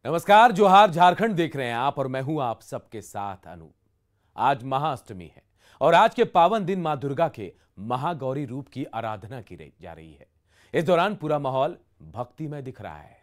नमस्कार, जोहार। झारखंड देख रहे हैं आप और मैं हूं आप सबके साथ अनु। आज महाअष्टमी है और आज के पावन दिन मां दुर्गा के महागौरी रूप की आराधना की जा रही है। इस दौरान पूरा माहौल भक्तिमय दिख रहा है।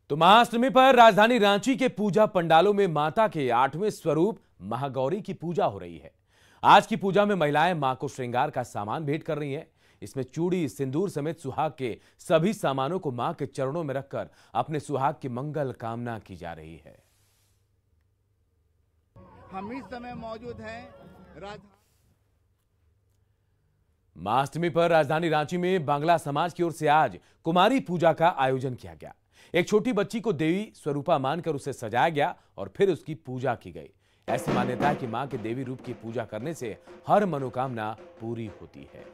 तो महाअष्टमी पर राजधानी रांची के पूजा पंडालों में माता के 8वें स्वरूप महागौरी की पूजा हो रही है। आज की पूजा में महिलाएं मां को श्रृंगार का सामान भेंट कर रही हैं। इसमें चूड़ी, सिंदूर समेत सुहाग के सभी सामानों को मां के चरणों में रखकर अपने सुहाग की मंगल कामना की जा रही है। हम इस समय मौजूद हैं महाअष्टमी पर राजधानी रांची में बांग्ला समाज की ओर से आज कुमारी पूजा का आयोजन किया गया। एक छोटी बच्ची को देवी स्वरूपा मानकर उसे सजाया गया और फिर उसकी पूजा की गई। ऐसी मान्यता है कि मां के देवी रूप की पूजा करने से हर मनोकामना पूरी होती है।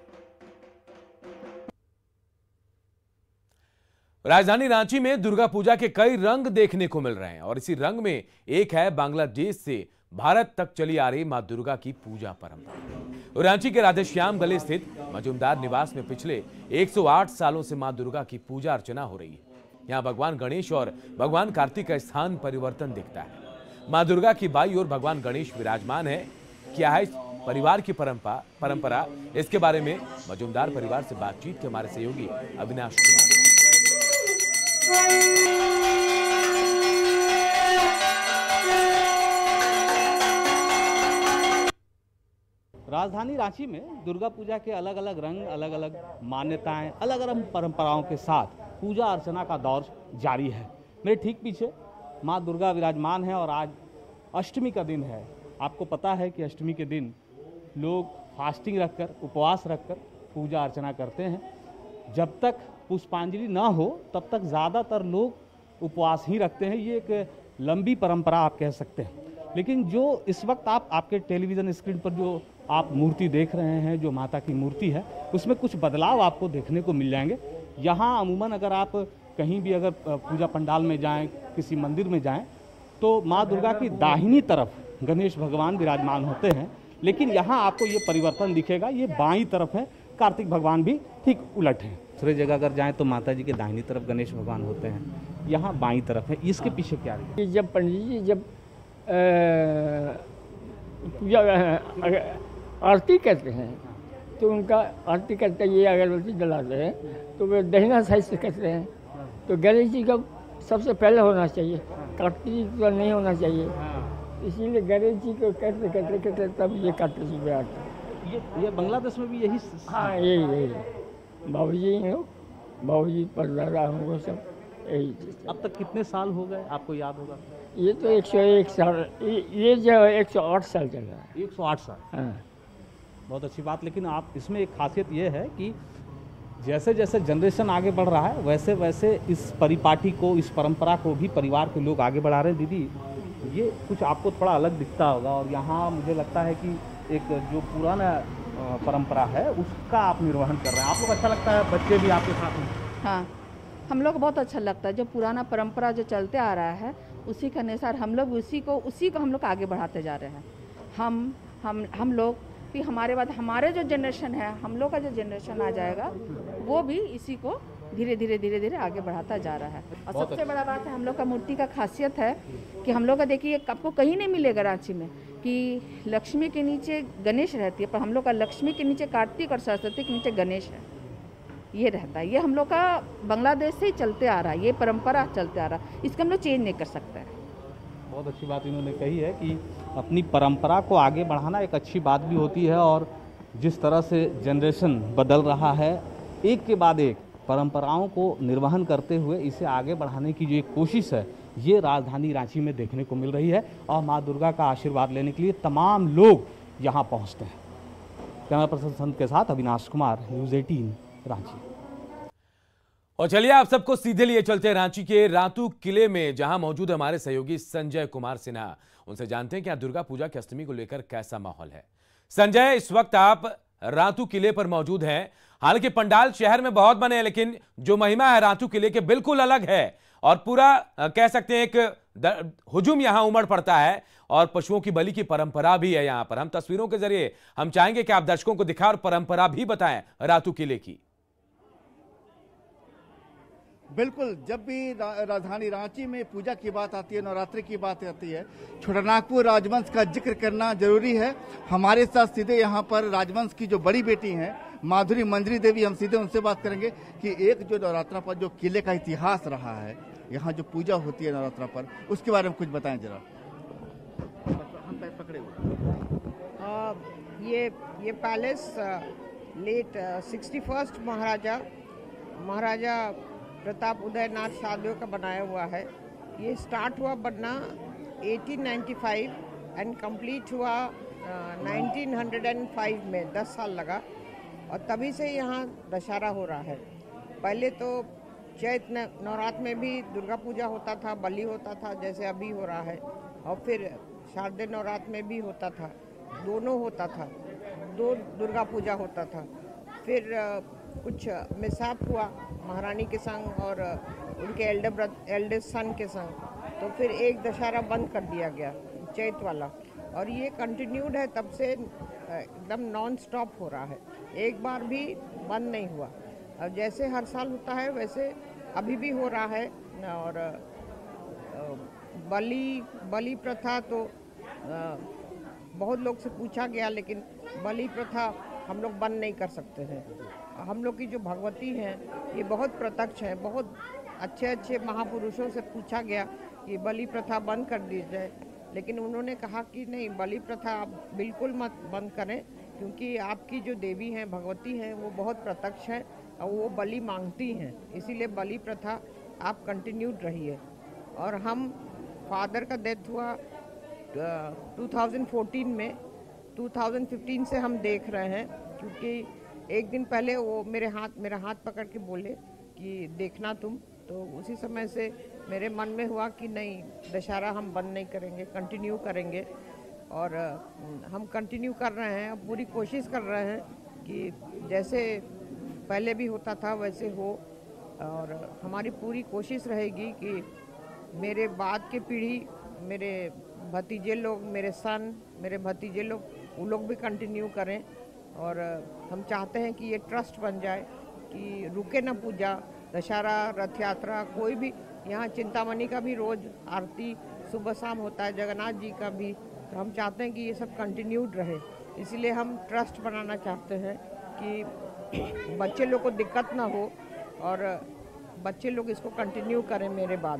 राजधानी रांची में दुर्गा पूजा के कई रंग देखने को मिल रहे हैं और इसी रंग में एक है बांग्लादेश से भारत तक चली आ रही मां दुर्गा की पूजा परंपरा। रांची के राधेश्याम गली स्थित मजूमदार निवास में पिछले 108 सालों से मां दुर्गा की पूजा अर्चना हो रही है। यहाँ भगवान गणेश और भगवान कार्तिक का स्थान परिवर्तन दिखता है। मां दुर्गा की बाई ओर भगवान गणेश विराजमान है। क्या है इस परिवार की परंपरा, इसके बारे में मजूमदार परिवार से बातचीत के हमारे सहयोगी अविनाश कुमार। राजधानी रांची में दुर्गा पूजा के अलग अलग रंग, अलग अलग मान्यताएं, अलग अलग परंपराओं के साथ पूजा अर्चना का दौर जारी है। मेरे ठीक पीछे मां दुर्गा विराजमान है और आज अष्टमी का दिन है। आपको पता है कि अष्टमी के दिन लोग फास्टिंग रखकर, उपवास रखकर पूजा अर्चना करते हैं। जब तक पुष्पांजलि ना हो तब तक ज़्यादातर लोग उपवास ही रखते हैं। ये एक लंबी परंपरा आप कह सकते हैं। लेकिन जो इस वक्त आपके टेलीविज़न स्क्रीन पर जो आप मूर्ति देख रहे हैं, जो माता की मूर्ति है, उसमें कुछ बदलाव आपको देखने को मिल जाएंगे। यहाँ अमूमन अगर आप कहीं भी अगर पूजा पंडाल में जाएं, किसी मंदिर में जाएं, तो माँ दुर्गा की दाहिनी तरफ गणेश भगवान विराजमान होते हैं। लेकिन यहाँ आपको ये परिवर्तन दिखेगा, ये बाईं तरफ है, कार्तिक भगवान भी ठीक उलट है। दूसरे जगह अगर जाएं तो माता जी के दाहिनी तरफ गणेश भगवान होते हैं, यहाँ बाईं तरफ है। इसके पीछे क्या है? जब पंडित जी जब पूजा आरती करते हैं तो उनका आरती करते ये अगरबत्ती जलाते हैं तो वे दहिना साइड से करते हैं। तो गणेश जी का सबसे पहले होना चाहिए, कार्तिक जी का नहीं होना चाहिए। इसीलिए गणेश जी को करते करते करते तब ये कार्तिक जी में आते हैं। ये बांग्लादेश में भी यही? हाँ, यही बाबूजी हो, बाबूजी परदादा होंगे सब यही। अब तक कितने साल हो गए आपको याद होगा? ये तो 101 साल, ये जो 108 साल चल रहा है। 108 साल, हाँ, बहुत अच्छी बात। लेकिन आप इसमें एक खासियत ये है कि जैसे जैसे जनरेशन आगे बढ़ रहा है वैसे वैसे इस परिपाटी को, इस परंपरा को भी परिवार के लोग आगे बढ़ा रहे हैं। दीदी, ये कुछ आपको थोड़ा अलग दिखता होगा और यहाँ मुझे लगता है कि एक जो पुराना परंपरा है उसका आप निर्वहन कर रहे हैं। आप लोग अच्छा लगता है, बच्चे भी आपके साथ हैं? हाँ, हम लोग बहुत अच्छा लगता है। जो पुराना परंपरा जो चलते आ रहा है उसी के अनुसार हम लोग उसी को हम लोग आगे बढ़ाते जा रहे हैं। हम लोग भी, हमारे बाद हमारे जो जनरेशन है, हम लोग का जो जनरेशन आ जाएगा वो भी इसी को धीरे धीरे आगे बढ़ाता जा रहा है। और सबसे बड़ा बात है, हम लोग का मूर्ति का खासियत है कि हम लोग का, देखिए, आपको कहीं नहीं मिलेगा रांची में कि लक्ष्मी के नीचे गणेश रहती है, पर हम लोग का लक्ष्मी के नीचे कार्तिक और सरस्वती के नीचे गणेश है, ये रहता है। ये हम लोग का बांग्लादेश से ही चलते आ रहा है, ये परंपरा चलते आ रहा है, इसको हम लोग चेंज नहीं कर सकते हैं। बहुत अच्छी बात इन्होंने कही है कि अपनी परंपरा को आगे बढ़ाना एक अच्छी बात भी होती है। और जिस तरह से जनरेशन बदल रहा है, एक के बाद एक परंपराओं को निर्वहन करते हुए इसे आगे बढ़ाने की जो एक कोशिश है, ये राजधानी रांची में देखने को मिल रही है। और माँ दुर्गा का आशीर्वाद लेने के लिए तमाम लोग यहाँ पहुँचते हैं। कैमरा पर्सन संत के साथ अविनाश कुमार, न्यूज़ 18 रांची। और चलिए आप सबको सीधे लिए चलते हैं रांची के रातू किले में, जहां मौजूद हमारे सहयोगी संजय कुमार सिन्हा। उनसे जानते हैं कि दुर्गा पूजा की अष्टमी को लेकर कैसा माहौल है। संजय, इस वक्त आप रातू किले पर मौजूद हैं। हालांकि पंडाल शहर में बहुत बने हैं, लेकिन जो महिमा है रातू किले के बिल्कुल अलग है और पूरा कह सकते हैं एक हुजूम यहां उमड़ पड़ता है और पशुओं की बलि की परंपरा भी है। यहां पर हम तस्वीरों के जरिए हम चाहेंगे कि आप दर्शकों को दिखाएं और परंपरा भी बताएं रातू किले की। बिल्कुल, जब भी राजधानी रांची में पूजा की बात आती है, नवरात्रि की बात आती है, छोटानागपुर राजवंश का जिक्र करना जरूरी है। हमारे साथ सीधे यहाँ पर राजवंश की जो बड़ी बेटी हैं माधुरी मंजरी देवी, हम सीधे उनसे बात करेंगे कि एक जो नवरात्रा पर जो किले का इतिहास रहा है, यहाँ जो पूजा होती है नवरात्रा पर, उसके बारे में कुछ बताएं जरा। हम पकड़े हुए ये पैलेस लेट 61st महाराजा प्रताप उदयनाथ शाहदेव का बनाया हुआ है। ये स्टार्ट हुआ बनना 1895 एंड कंप्लीट हुआ 1905 में, 10 साल लगा और तभी से यहाँ दशहरा हो रहा है। पहले तो चैत नवरात्र में भी दुर्गा पूजा होता था, बलि होता था जैसे अभी हो रहा है, और फिर शारदीय नवरात्र में भी होता था, दोनों होता था, 2 दुर्गा पूजा होता था। फिर कुछ मिसहैप हुआ महारानी के संग और उनके एल्डेस्ट सन के संग, तो फिर एक दशहरा बंद कर दिया गया चैत वाला, और ये कंटिन्यूड है तब से, एकदम नॉन स्टॉप हो रहा है, एक बार भी बंद नहीं हुआ। और जैसे हर साल होता है वैसे अभी भी हो रहा है। और बलि प्रथा तो बहुत लोग से पूछा गया, लेकिन बलि प्रथा हम लोग बंद नहीं कर सकते हैं। हम लोग की जो भगवती हैं ये बहुत प्रत्यक्ष हैं, बहुत अच्छे महापुरुषों से पूछा गया कि बलि प्रथा बंद कर दी जाए, लेकिन उन्होंने कहा कि नहीं, बलि प्रथा आप बिल्कुल मत बंद करें, क्योंकि आपकी जो देवी हैं भगवती हैं वो बहुत प्रत्यक्ष हैं और वो बलि मांगती हैं, इसीलिए बलि प्रथा आप कंटिन्यूड रहिए। और हम फादर का डेथ हुआ 2014 में, 2015 से हम देख रहे हैं, क्योंकि एक दिन पहले वो मेरा हाथ पकड़ के बोले कि देखना तुम, तो उसी समय से मेरे मन में हुआ कि नहीं, दशहरा हम बंद नहीं करेंगे, कंटिन्यू करेंगे। और हम कंटिन्यू कर रहे हैं, पूरी कोशिश कर रहे हैं कि जैसे पहले भी होता था वैसे हो, और हमारी पूरी कोशिश रहेगी कि मेरे बाद की पीढ़ी, मेरे भतीजे लोग, मेरे सन, मेरे भतीजे लोग, वो लोग भी कंटिन्यू करें। और हम चाहते हैं कि ये ट्रस्ट बन जाए कि रुके ना पूजा, दशहरा, रथ यात्रा, कोई भी, यहाँ चिंतामणि का भी रोज़ आरती सुबह शाम होता है, जगन्नाथ जी का भी, तो हम चाहते हैं कि ये सब कंटिन्यूड रहे। इसलिए हम ट्रस्ट बनाना चाहते हैं कि बच्चे लोग को दिक्कत ना हो और बच्चे लोग इसको कंटिन्यू करें मेरे बाद।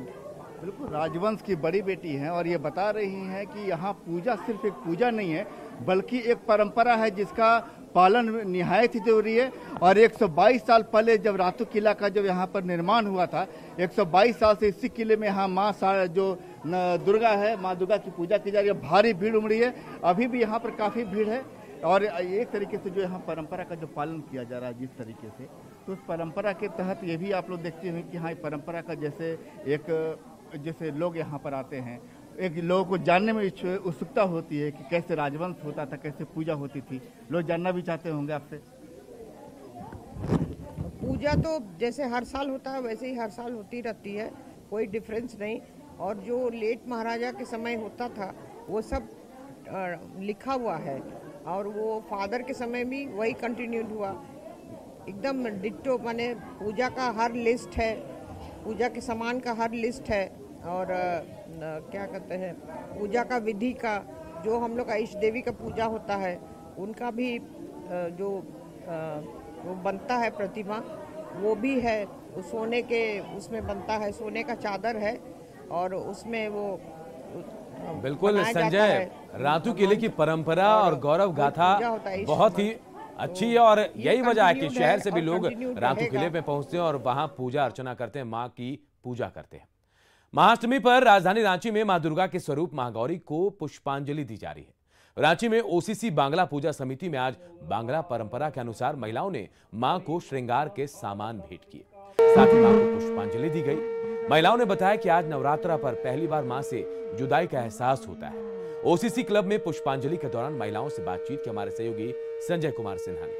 बिल्कुल, राजवंश की बड़ी बेटी हैं और ये बता रही हैं कि यहाँ पूजा सिर्फ एक पूजा नहीं है, बल्कि एक परंपरा है जिसका पालन निहायत ही जरूरी है। और 122 साल पहले जब रातू किला का जब यहाँ पर निर्माण हुआ था, 122 साल से इसी किले में यहाँ माँ जो दुर्गा है, माँ दुर्गा की पूजा की जा रही है। भारी भीड़ उमड़ी है, अभी भी यहाँ पर काफ़ी भीड़ है। और एक तरीके से जो यहाँ परंपरा का जो पालन किया जा रहा है जिस तरीके से, तो उस परंपरा के तहत ये भी आप लोग देखते हैं कि हाँ, परंपरा का जैसे लोग यहाँ पर आते हैं, एक लोगों को जानने में उत्सुकता होती है कि कैसे राजवंश होता था, कैसे पूजा होती थी, लोग जानना भी चाहते होंगे आपसे। पूजा तो जैसे हर साल होता है वैसे ही हर साल होती रहती है, कोई डिफरेंस नहीं। और जो लेट महाराजा के समय होता था वो सब लिखा हुआ है, और वो फादर के समय भी वही कंटिन्यूड हुआ, एकदम डिट्टो। माने पूजा का हर लिस्ट है, पूजा के सामान का हर लिस्ट है, और क्या कहते हैं, पूजा का विधि का, जो हम लोग का इष्ट देवी का पूजा होता है उनका भी जो वो बनता है प्रतिमा, वो भी है, सोने के उसमें बनता है, सोने का चादर है और उसमें वो बिल्कुल संजय, रातू किले की परंपरा और गौरव गाथा बहुत ही अच्छी है और यही वजह है कि शहर से भी लोग रातू किले में पहुंचते हैं और वहां पूजा अर्चना करते हैं, मां की पूजा करते हैं। महाअष्टमी पर राजधानी रांची में मां दुर्गा के स्वरूप महागौरी को पुष्पांजलि दी जा रही है। रांची में ओसीसी बांग्ला पूजा समिति में आज बांग्ला परंपरा के अनुसार महिलाओं ने मां को श्रृंगार के सामान भेंट किए, साथ ही मां को पुष्पांजलि दी गई। महिलाओं ने बताया कि आज नवरात्रा पर पहली बार मां से जुदाई का एहसास होता है। ओसीसी क्लब में पुष्पांजलि के दौरान महिलाओं से बातचीत की हमारे सहयोगी संजय कुमार सिन्हा ने।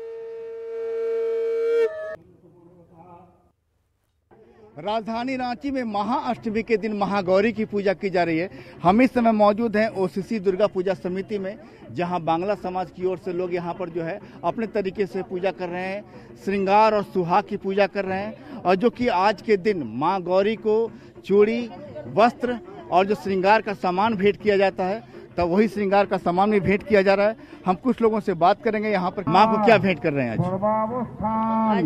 राजधानी रांची में महाअष्टमी के दिन महागौरी की पूजा की जा रही है। हम इस समय मौजूद हैं ओसीसी दुर्गा पूजा समिति में, जहां बांग्ला समाज की ओर से लोग यहां पर जो है अपने तरीके से पूजा कर रहे हैं, श्रृंगार और सुहाग की पूजा कर रहे हैं। और जो कि आज के दिन मां गौरी को चूड़ी, वस्त्र और जो श्रृंगार का सामान भेंट किया जाता है, तब वही श्रृंगार का सामान भी भेंट किया जा रहा है। हम कुछ लोगों से बात करेंगे यहाँ पर माँ को क्या भेंट कर रहे हैं आज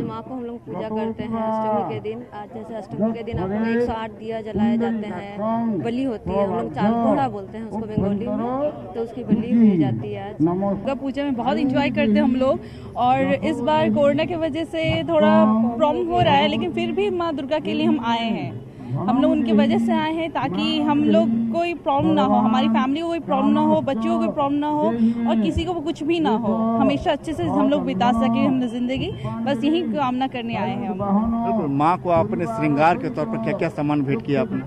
माँ को हम लोग पूजा करते हैं अष्टमी के दिन। आज जैसे अष्टमी के दिन हम लोग 108 दिया जलाए जाते हैं, बलि होती है, हम लोग चाल घोड़ा बोलते हैं उसको बंगाली में, तो उसकी बलि हुई जाती है। आज दुर्गा पूजा में बहुत इंजॉय करते हैं हम लोग, और इस बार कोरोना की वजह से थोड़ा प्रॉब्लम हो रहा है, लेकिन फिर भी माँ दुर्गा के लिए हम आए हैं। हम लोग उनकी वजह से आए हैं ताकि हम लोग कोई प्रॉब्लम ना हो, हमारी फैमिली को कोई प्रॉब्लम ना हो, बच्चों को कोई प्रॉब्लम ना हो, और किसी को कुछ भी ना हो, हमेशा अच्छे से हम लोग बिता सके हमने जिंदगी। बस यही कामना करने आए हैं हम। माँ को आपने श्रृंगार के तौर पर क्या क्या सामान भेंट किया आपने?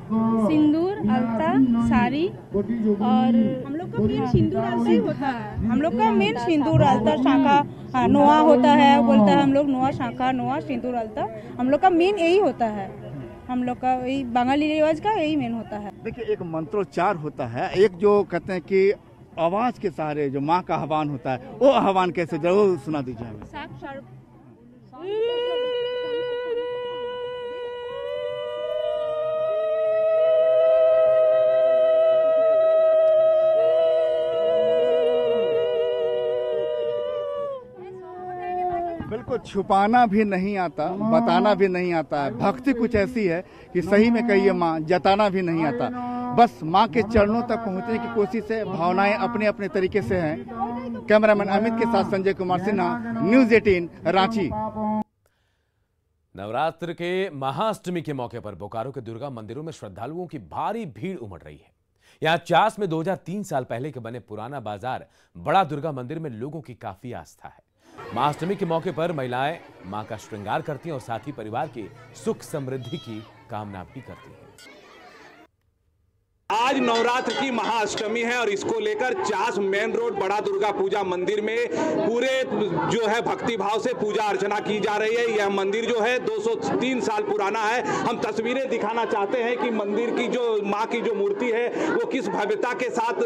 सिंदूर, अलता, साड़ी, और हम लोग का मेन सिंदूर अलता ही होता है। हम लोग का मेन सिंदूर, अलता, शाखा, नोआ होता है, बोलता है हम लोग नोआ, शाखा, नोआ, सिंदूर, अलता, हम लोग का मेन यही होता है। हम लोग का यही बंगाली रिवाज का यही मेन होता है। देखिए, एक मंत्रोच्चार होता है, एक जो कहते हैं कि आवाज के सहारे जो माँ का आह्वान होता है, वो आह्वान कैसे जरूर सुना दीजिए हमें। बिल्कुल, छुपाना भी नहीं आता, बताना भी नहीं आता है। भक्ति कुछ ऐसी है कि सही में कहिए माँ, जताना भी नहीं आता। बस माँ के चरणों तक पहुँचने की कोशिश है, भावनाएं अपने अपने तरीके से हैं। कैमरामैन अमित के साथ संजय कुमार सिन्हा, न्यूज़ 18 रांची। नवरात्र के महाअष्टमी के मौके पर बोकारो के दुर्गा मंदिरों में श्रद्धालुओं की भारी भीड़ उमड़ रही है। यहाँ चास में 2003 साल पहले के बने पुराना बाजार बड़ा दुर्गा मंदिर में लोगों की काफी आस्था है। महाअष्टमी के मौके पर महिलाएं मां का श्रृंगार करती हैं और साथ ही परिवार की सुख समृद्धि की कामना भी करती हैं। आज नवरात्र की महाअष्टमी है और इसको लेकर चास मेन रोड बड़ा दुर्गा पूजा मंदिर में पूरे जो है भक्ति भाव से पूजा अर्चना की जा रही है। यह मंदिर जो है 203 साल पुराना है। हम तस्वीरें दिखाना चाहते हैं कि मंदिर की जो मां की जो मूर्ति है वो किस भव्यता के साथ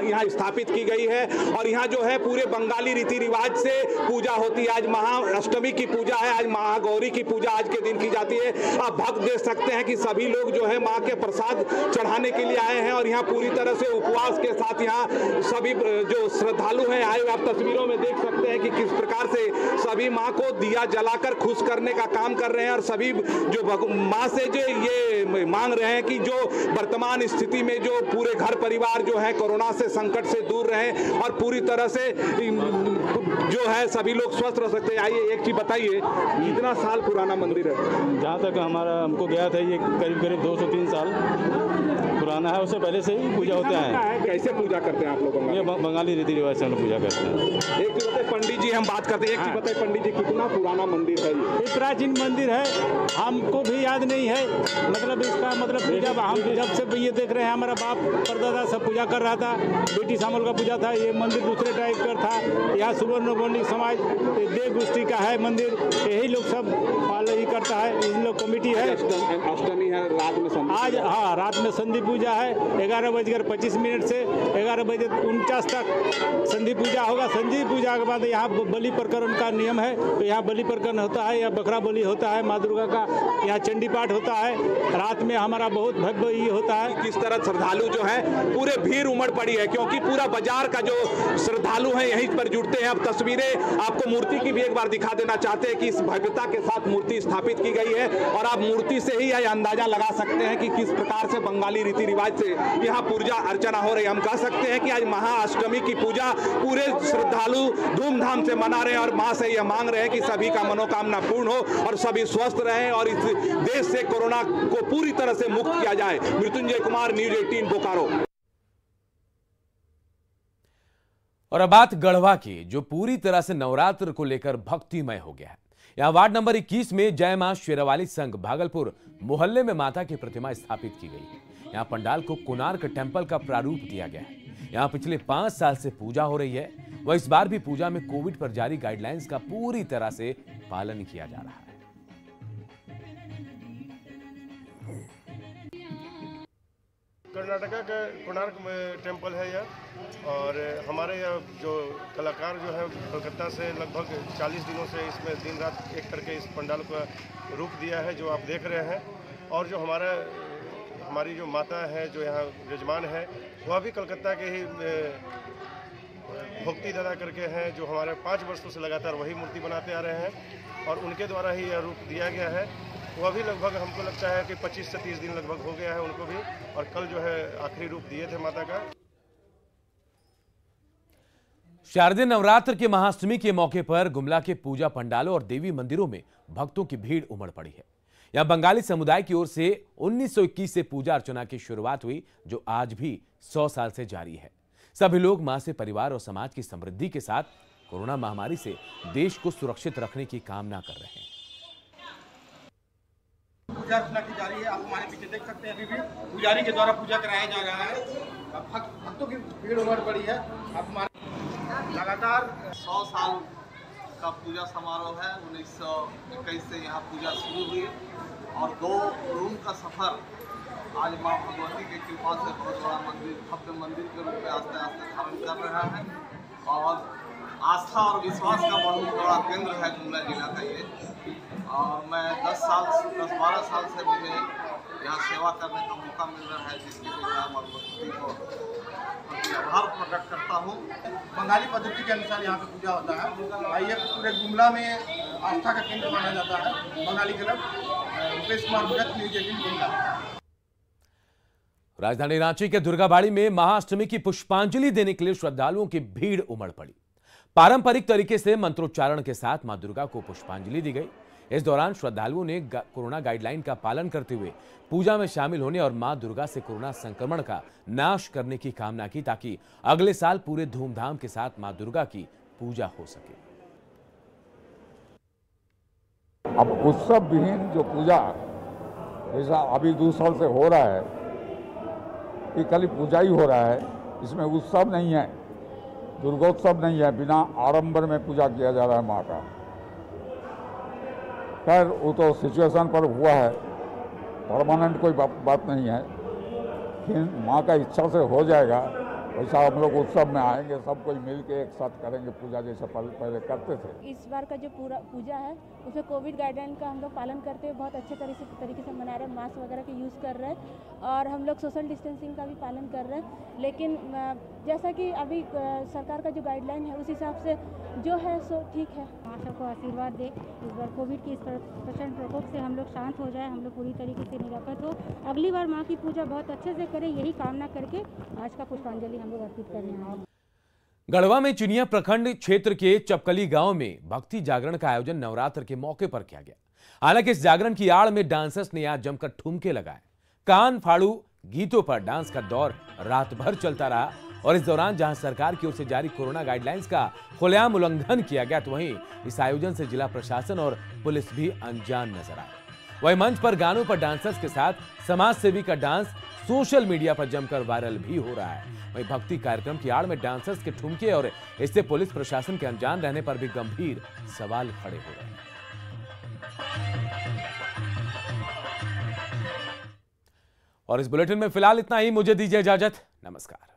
यहाँ स्थापित की गई है। और यहाँ जो है पूरे बंगाली रीति रिवाज से पूजा होती है। आज महाअष्टमी की पूजा है, आज महागौरी की पूजा आज के दिन की जाती है। आप भक्त देख सकते हैं कि सभी लोग जो है माँ के प्रसाद चढ़ाने के लिए आए हैं और यहाँ पूरी तरह से उपवास के साथ यहाँ सभी जो श्रद्धालु हैं आए हुए। आप तस्वीरों में देख सकते हैं कि किस प्रकार से सभी माँ को दिया जलाकर खुश करने का काम कर रहे हैं और सभी जो माँ से जो ये मांग रहे हैं कि जो वर्तमान स्थिति में जो पूरे घर परिवार जो है कोरोना से संकट से दूर रहे और पूरी तरह से जो है सभी लोग स्वस्थ रह सकते हैं। आइए एक चीज बताइए, कितना साल पुराना मंदिर है? जहाँ तक हमको गया था ये करीब 203 साल पुराना है। उससे पहले से ही पूजा होता है। कैसे पूजा करते हैं आप लोग? ये बंगाली रीति रिवाज से हम लोग पूजा करते हैं। एक चीज बताइए पंडित जी, हम बात करते हैं, एक चीज बताइए पंडित जी, कितना पुराना मंदिर है ये? प्राचीन मंदिर है, हमको भी याद नहीं है। मतलब इसका मतलब जब हम जब से ये देख रहे हैं, हमारा बाप परदादा सब पूजा कर रहा था, बेटी सामल का पूजा था। ये मंदिर दूसरे टाइप का था। यहाँ सुवर्ण गौंडी समाज देव गोष्ठी का है मंदिर, यही लोग सब पालन करता है। इन लोग कमेटी है। अष्टमी है, रात में आज हाँ रात में संधि पूजा है। 11:25 से 11:49 तक संधि पूजा होगा। संधि पूजा के बाद यहाँ बलि प्रकरण का नियम है, तो यहाँ बलि प्रकरण होता है या बकरा बलि होता है। माँ दुर्गा का यहाँ चंडी पाठ होता है। रात में हमारा बहुत भव्य ये होता है। किस तरह श्रद्धालु जो है पूरे भीड़ उमड़ पड़ी है, क्योंकि पूरा बाजार का जो श्रद्धालु है यहीं पर जुड़ते हैं। अब तस्वीरें आपको मूर्ति की भी एक बार दिखा देना चाहते हैं कि इस भव्यता के साथ मूर्ति स्थापित की गई है और आप मूर्ति से ही यह अंदाजा लगा सकते हैं कि किस प्रकार से बंगाली रीति रिवाज से यहाँ पूजा अर्चना हो रही है। हम कह सकते हैं कि आज महाअष्टमी की पूजा पूरे श्रद्धालु धूमधाम से मना रहे हैं और माँ से यह मांग रहे हैं कि सभी का मनोकामना पूर्ण हो और सभी स्वस्थ रहें और इस देश से कोरोना को पूरी तरह से मुक्त किया जाए। मृत्युंजय कुमार, न्यूज़ 18 बोकारो। और अब बात गढ़वा की, जो पूरी तरह से नवरात्र को लेकर भक्तिमय हो गया है। यहाँ वार्ड नंबर 21 में जय मां शेरावाली संघ भागलपुर मोहल्ले में माता की प्रतिमा स्थापित की गई है। यहाँ पंडाल को कोणार्क टेम्पल का प्रारूप दिया गया है। यहाँ पिछले 5 साल से पूजा हो रही है। वह इस बार भी पूजा में कोविड पर जारी गाइडलाइंस का पूरी तरह से पालन किया जा रहा है। कर्नाटका का कोणार्क में टेम्पल है यह, और हमारे यहाँ जो कलाकार जो है कलकत्ता से लगभग 40 दिनों से इसमें दिन रात एक करके इस पंडाल का रूप दिया है जो आप देख रहे हैं। और जो हमारी जो माता है जो यहाँ यजमान है वह भी कलकत्ता के ही भक्ति दादा करके हैं, जो हमारे 5 वर्षों से लगातार वही मूर्ति बनाते आ रहे हैं और उनके द्वारा ही यह रूप दिया गया है। वह भी लगभग हमको लगता है कि 25 से 30 दिन लगभग हो गया है उनको भी, और कल जो है आखिरी रूप दिए थे माता का। शारदीय नवरात्र के महाअष्टमी के मौके पर गुमला के पूजा पंडालों और देवी मंदिरों में भक्तों की भीड़ उमड़ पड़ी है। यहां बंगाली समुदाय की ओर से 1921 से पूजा अर्चना की शुरुआत हुई, जो आज भी 100 साल से जारी है। सभी लोग मां से परिवार और समाज की समृद्धि के साथ कोरोना महामारी से देश को सुरक्षित रखने की कामना कर रहे हैं। पूजा अर्चना की जारी है। आप हमारे पीछे देख सकते हैं, अभी भी पुजारी के द्वारा पूजा कराया जा रहा है। भक्तों की भीड़ उमड़ पड़ी है। आप हमारे लगातार 100 साल का पूजा समारोह है। 1921 से यहाँ पूजा शुरू हुई और 2 रूम का सफर आज माँ भगवती की कृपा से बहुत बड़ा मंदिर, भव्य मंदिर के रूप में आस्ते आस्ते धारण कर रहा है। और आस्था और विश्वास का बहुत बड़ा केंद्र है गुमला जिला का ये। और मैं 10-12 साल से मुझे यहाँ सेवा करने का मौका मिल रहा है, जिसके लिए मैं भगवती को आभार प्रकट करता हूँ। बंगाली पद्धति के अनुसार यहाँ पे पूजा होता है। ये पूरे गुमला में आस्था का केंद्र माना जाता है। Bengali club, Rupesh Kumar Bhagat, news 18 Gumla. राजधानी रांची के दुर्गाबाड़ी में महाअष्टमी की पुष्पांजलि देने के लिए श्रद्धालुओं की भीड़ उमड़ पड़ी। पारंपरिक तरीके से मंत्रोच्चारण के साथ मां दुर्गा को पुष्पांजलि दी गई। इस दौरान श्रद्धालुओं ने कोरोना गाइडलाइन का पालन करते हुए पूजा में शामिल होने और मां दुर्गा से कोरोना संक्रमण का नाश करने की कामना की, ताकि अगले साल पूरे धूमधाम के साथ मां दुर्गा की पूजा हो सके। अब उत्सव विहीन जो पूजा जैसा अभी 2 साल से हो रहा है, ये खाली पूजा ही हो रहा है, इसमें उत्सव नहीं है, दुर्गोत्सव नहीं है, बिना आडंबर में पूजा किया जा रहा है माँ का। खैर वो तो सिचुएशन पर हुआ है, परमानेंट कोई बात नहीं है, लेकिन माँ का इच्छा से हो जाएगा। वैसा हम लोग उत्सव में आएंगे, सब कोई मिल के एक साथ करेंगे पूजा, जैसे पहले करते थे। इस बार का जो पूरा पूजा है उसमें कोविड गाइडलाइन का हम लोग पालन करते हुए बहुत अच्छे तरीके से मना रहे हैं। मास्क वगैरह के यूज़ कर रहे हैं और हम लोग सोशल डिस्टेंसिंग का भी पालन कर रहे हैं। लेकिन जैसा कि अभी सरकार का जो गाइडलाइन है उस हिसाब से जो है सो ठीक है। माँ सबको आशीर्वाद दे, इस बार कोविड की इस प्रचंड प्रकोप से हम लोग शांत हो जाए, हम लोग पूरी तरीके से निरापद हो, अगली बार माँ की पूजा बहुत अच्छे से करें, यही कामना करके आज का पुष्पांजलि हम लोग अर्पित करने आए। गढ़वा में चिनिया प्रखंड क्षेत्र के चपकली गांव में भक्ति जागरण का आयोजन नवरात्र के मौके पर किया गया। हालांकि इस जागरण की आड़ में डांसर्स ने आज जमकर ठुमके लगाए। कान फाड़ू गीतों पर डांस का दौर रात भर चलता रहा और इस दौरान जहां सरकार की ओर से जारी कोरोना गाइडलाइंस का खुलेआम उल्लंघन किया गया, तो वहीं इस आयोजन से जिला प्रशासन और पुलिस भी अनजान नजर आए। वहीं मंच पर गानों पर डांसर्स के साथ समाज सेवी का डांस सोशल मीडिया पर जमकर वायरल भी हो रहा है। वहीं भक्ति कार्यक्रम की आड़ में डांसर्स के ठुमके और इससे पुलिस प्रशासन के अनजान रहने पर भी गंभीर सवाल खड़े हो रहे हैं। और इस बुलेटिन में फिलहाल इतना ही। मुझे दीजिए इजाजत। नमस्कार।